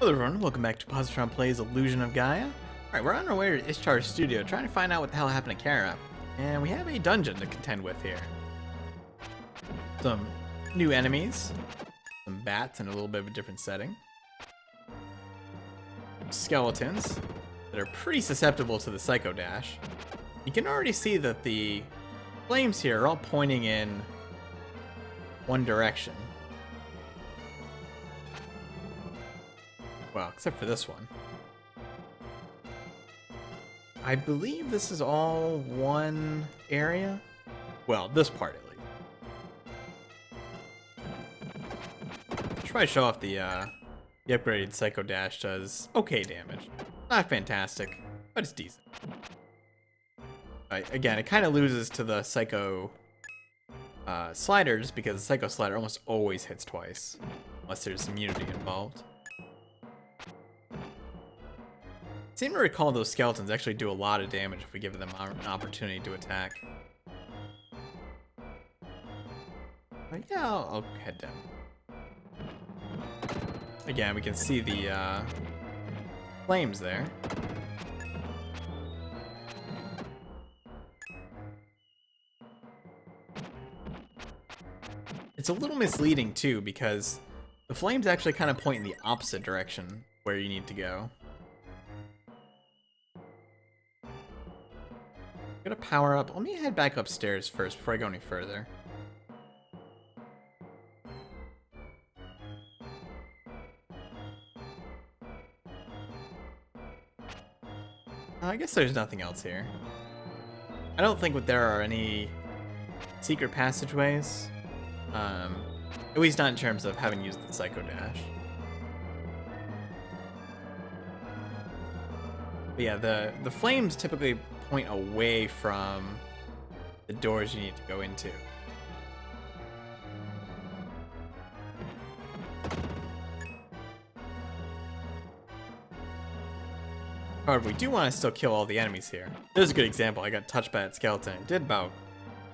Hello everyone, welcome back to Positron Plays Illusion of Gaia. Alright, we're on our way to Ishtar's studio trying to find out what the hell happened to Kara. And we have a dungeon to contend with here. Some new enemies, some bats in a little bit of a different setting. Skeletons that are pretty susceptible to the Psycho Dash. You can already see that the flames here are all pointing in one direction. Well, except for this one. I believe this is all one area. Well, this part at least. Should probably show off the upgraded Psycho Dash does okay damage. Not fantastic, but it's decent. Again, it kind of loses to the Psycho sliders because the Psycho slider almost always hits twice, unless there's immunity involved. I seem to recall those skeletons actually do a lot of damage if we give them an opportunity to attack. But yeah, I'll head down. Again, we can see the flames there. It's a little misleading too because the flames actually kind of point in the opposite direction where you need to go. Gonna power up. Let me head back upstairs first before I go any further. I guess there's nothing else here. I don't think that there are any secret passageways. At least not in terms of having used the Psycho Dash. But yeah, the flames typically point away from the doors you need to go into. However, we do want to still kill all the enemies here. There's a good example. I got touched by that skeleton. It did about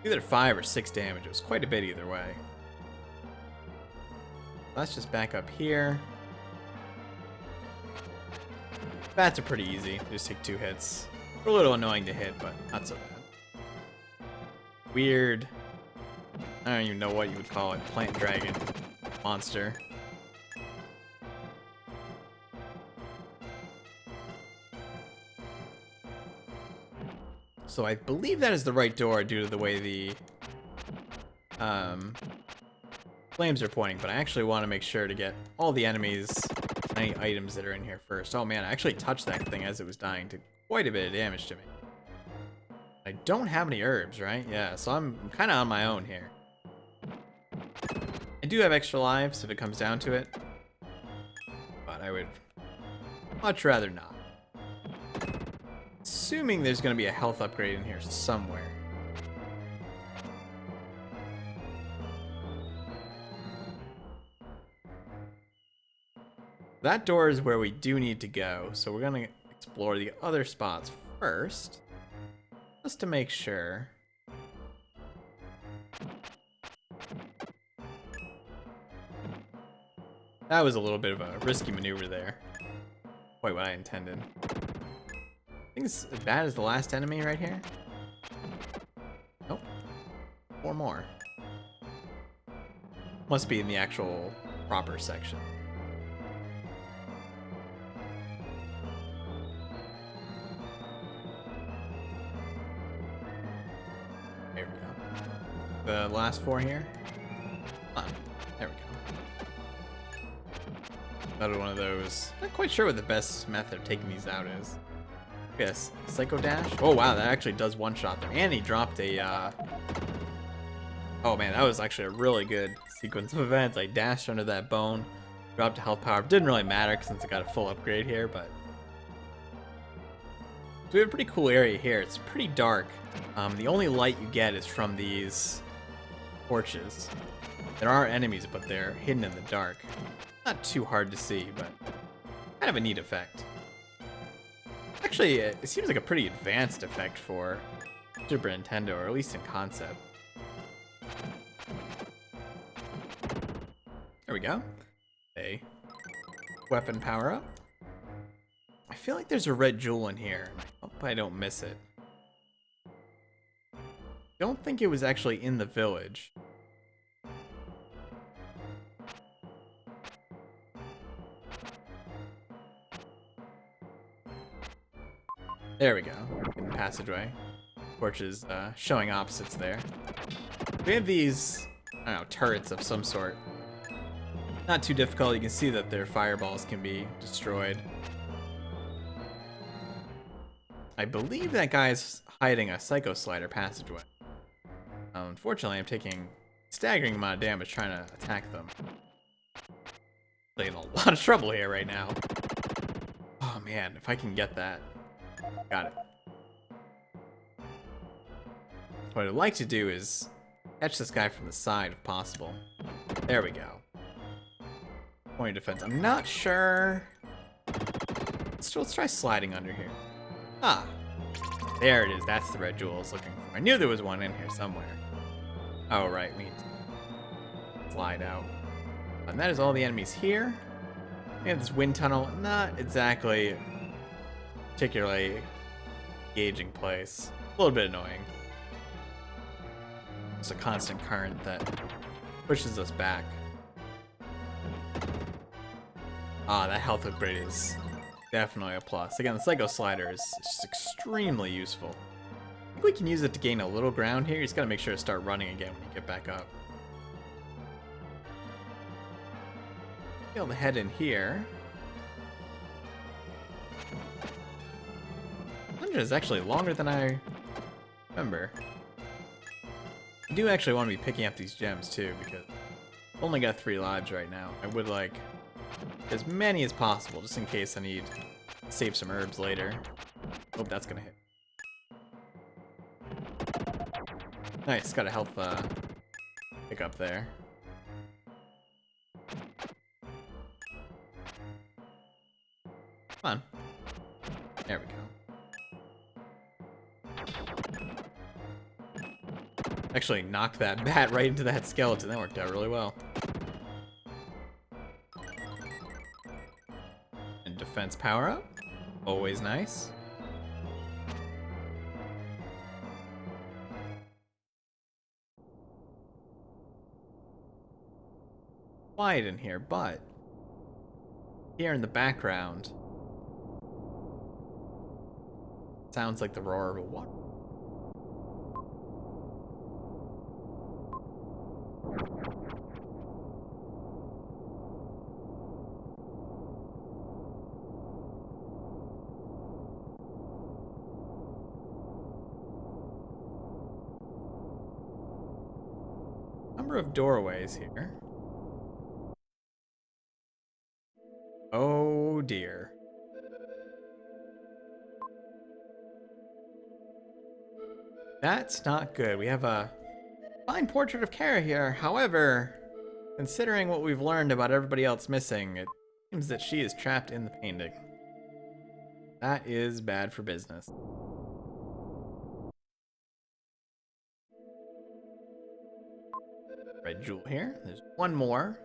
either 5 or 6 damage. It was quite a bit either way. Let's just back up here. Bats are pretty easy. They just take 2 hits. They're a little annoying to hit, but not so bad. Weird. I don't even know what you would call it. Plant dragon monster. So I believe that is the right door due to the way the flames are pointing, but I actually want to make sure to get all the enemies, any items that are in here first. Oh man, I actually touched that thing as it was dying to quite a bit of damage to me. I don't have any herbs, right? Yeah, so I'm kind of on my own here. I do have extra lives if it comes down to it, but I would much rather not. Assuming there's going to be a health upgrade in here somewhere. That door is where we do need to go, so we're going to explore the other spots first, just to make sure. That was a little bit of a risky maneuver there. Quite what I intended. I think it's as bad as the last enemy right here. Nope. 4 more. Must be in the actual proper section. There we go. The last 4 here. Come on. There we go. Another one of those. Not quite sure what the best method of taking these out is. Yes, Psycho Dash. Oh wow, that actually does one-shot there. And he dropped a, oh man, that was actually a really good sequence of events. I dashed under that bone, dropped a health power. Didn't really matter since I got a full upgrade here, but... So we have a pretty cool area here. It's pretty dark. The only light you get is from these torches. There are enemies, but they're hidden in the dark. Not too hard to see, but kind of a neat effect. Actually, it seems like a pretty advanced effect for Super Nintendo, or at least in concept. There we go. A weapon power up. I feel like there's a red jewel in here. I hope I don't miss it. Don't think it was actually in the village. There we go. In the passageway. Torches showing opposites there. We have these, I don't know, turrets of some sort. Not too difficult. You can see that their fireballs can be destroyed. I believe that guy's hiding a Psycho Slider passageway. Unfortunately, I'm taking a staggering amount of damage trying to attack them. I'm in a lot of trouble here right now. Oh man, if I can get that. Got it. What I'd like to do is catch this guy from the side if possible. There we go. Point of defense. I'm not sure. Let's try sliding under here. Ah. There it is. That's the red jewel I was looking for. I knew there was one in here somewhere. Oh, right. We need to slide out. And that is all the enemies here. We have this wind tunnel. Not exactly particularly engaging place. A little bit annoying. It's a constant current that pushes us back. Ah, that health upgrade is definitely a plus. Again, the Psycho Slider is just extremely useful. I think we can use it to gain a little ground here. You just gotta make sure to start running again when you get back up. Be able to head in here. 100 is actually longer than I remember. I do actually want to be picking up these gems too, because I've only got 3 lives right now. I would like as many as possible, just in case I need to save some herbs later. Hope that's gonna hit. Nice, got a health pick up there. Come on. There we go. Actually knocked that bat right into that skeleton. That worked out really well. And defense power up. Always nice. Quiet in here, but here in the background sounds like the roar of a water. Number of doorways here. Oh dear. That's not good. We have a fine portrait of Kara here. However, considering what we've learned about everybody else missing, it seems that she is trapped in the painting. That is bad for business. Red jewel here. There's one more.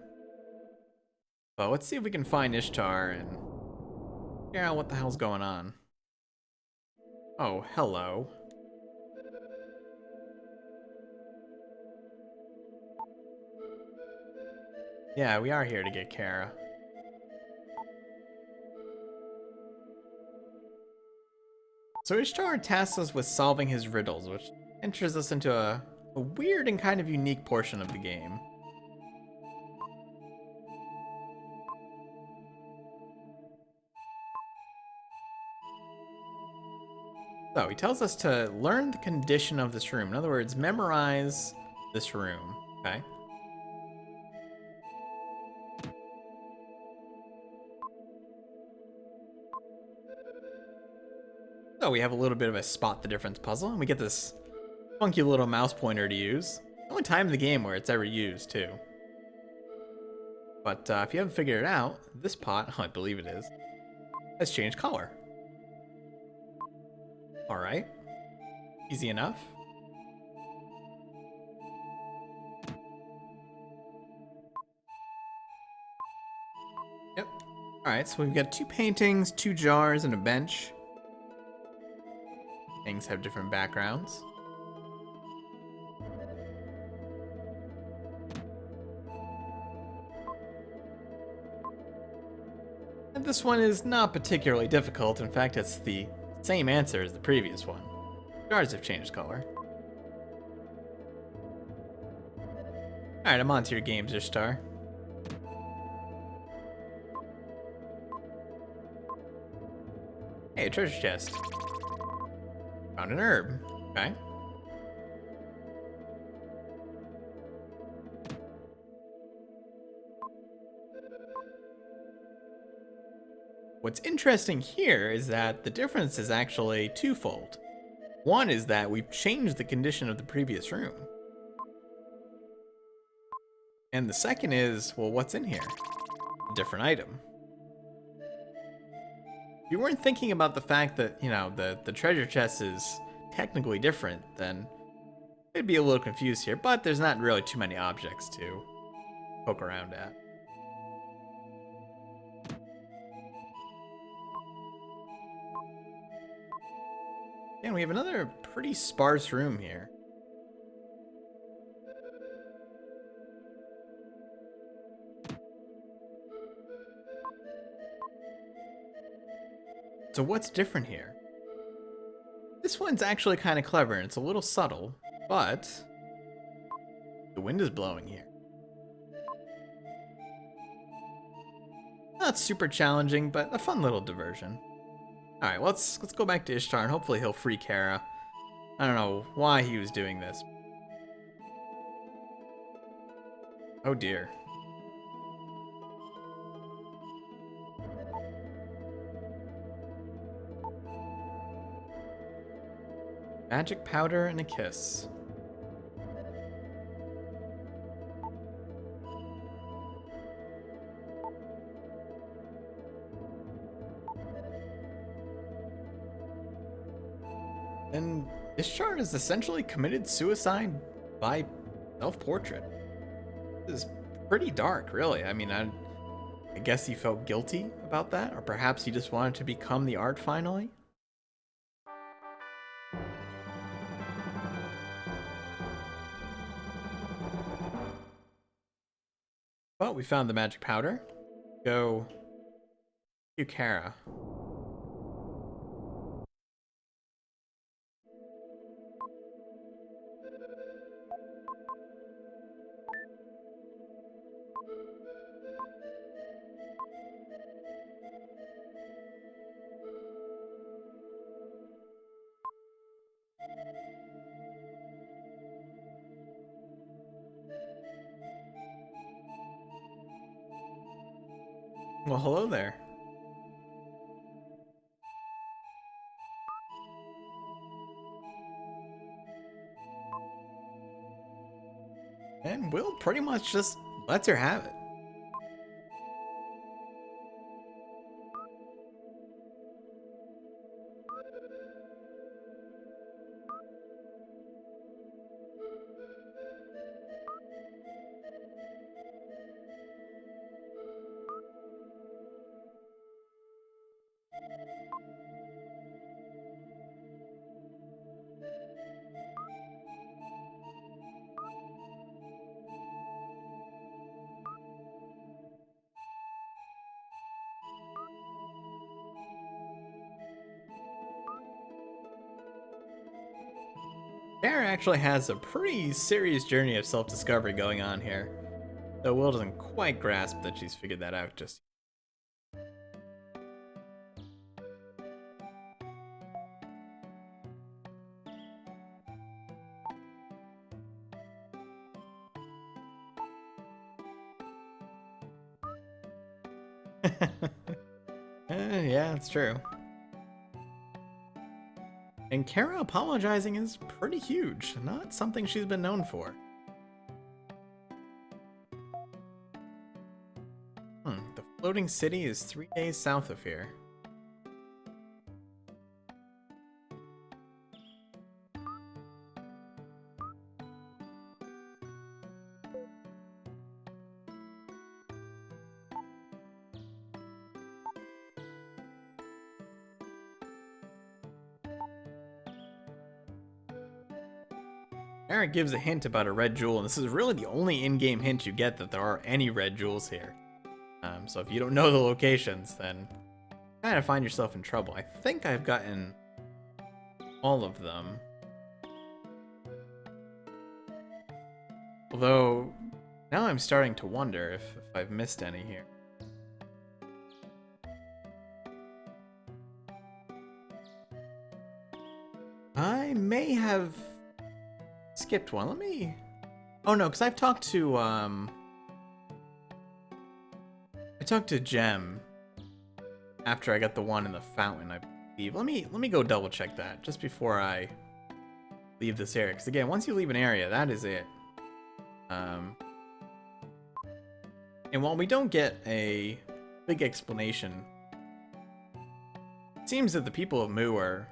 Well, let's see if we can find Ishtar and figure out what the hell's going on. Oh, hello. Yeah, we are here to get Kara. So Ishtar tasks us with solving his riddles, which enters us into a weird and kind of unique portion of the game. So he tells us to learn the condition of this room. In other words, memorize this room. Okay. So we have a little bit of a spot the difference puzzle, and we get this funky little mouse pointer to use. The only time in the game where it's ever used, too. But if you haven't figured it out, this pot, I believe it is, has changed color. Alright. Easy enough. Yep. Alright, so we've got 2 paintings, 2 jars, and a bench. Things have different backgrounds. And this one is not particularly difficult. In fact, it's the same answer as the previous one. Jars have changed color. Alright, I'm on to your games, Ishtar. Hey, a treasure chest. Found an herb. Okay. What's interesting here is that the difference is actually twofold. One is that we've changed the condition of the previous room. And the second is, well, what's in here? A different item. If you weren't thinking about the fact that, you know, the treasure chest is technically different, then it'd be a little confused here, but there's not really too many objects to poke around at. And we have another pretty sparse room here. So what's different here? This one's actually kind of clever, and it's a little subtle, but the wind is blowing here. Not super challenging, but a fun little diversion. Alright, let's go back to Ishtar, and hopefully he'll free Kara. I don't know why he was doing this. Oh dear. Magic powder and a kiss. And Ishtar has essentially committed suicide by self-portrait. This is pretty dark, really. I mean, I guess he felt guilty about that, or perhaps he just wanted to become the art finally. Well, we found the magic powder. Go to Kara. Well, hello there. And Will pretty much just lets her have it. Kara actually has a pretty serious journey of self-discovery going on here, though Will doesn't quite grasp that she's figured that out just yeah, it's true. And Kara apologizing is pretty huge, not something she's been known for. The floating city is 3 days south of here. Eric gives a hint about a red jewel, and this is really the only in-game hint you get that there are any red jewels here. So if you don't know the locations, then you kind of find yourself in trouble. I think I've gotten all of them. Although, now I'm starting to wonder if I've missed any here. I may have skipped one. Let me... Oh no, because I've talked to, I talked to Gem after I got the one in the fountain, I believe. Let me go double check that just before I leave this area. Because again, once you leave an area, that is it. And while we don't get a big explanation, it seems that the people of Mu are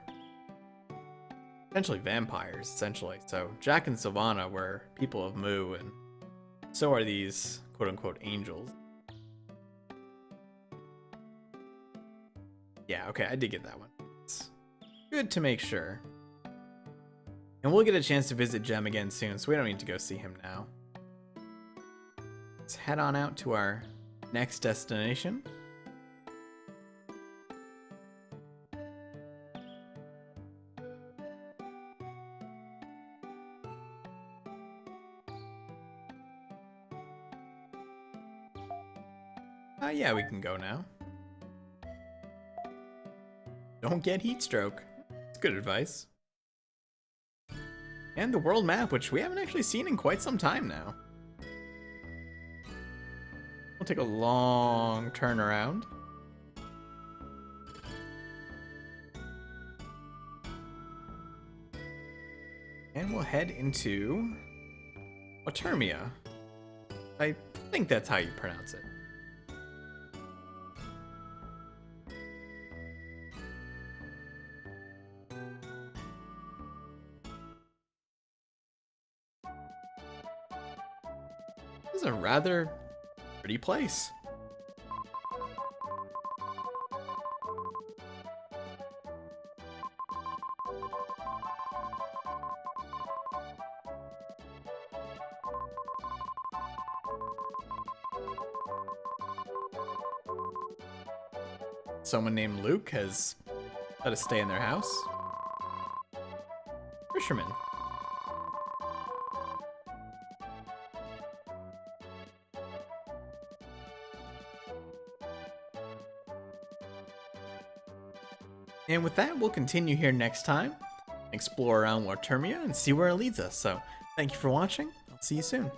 essentially vampires, essentially. So Jack and Sylvana were people of Mu, and so are these quote-unquote angels. Yeah, okay, I did get that one. It's good to make sure. And we'll get a chance to visit Gem again soon, so we don't need to go see him now. Let's head on out to our next destination. Yeah, we can go now. Don't get heat stroke. It's good advice. And the world map, which we haven't actually seen in quite some time now. We'll take a long turn around. And we'll head into Watermia. I think that's how you pronounce it. This is a rather pretty place. Someone named Luke has let us stay in their house. Fisherman. And with that, we'll continue here next time, explore around Watermia, and see where it leads us. So, thank you for watching. I'll see you soon.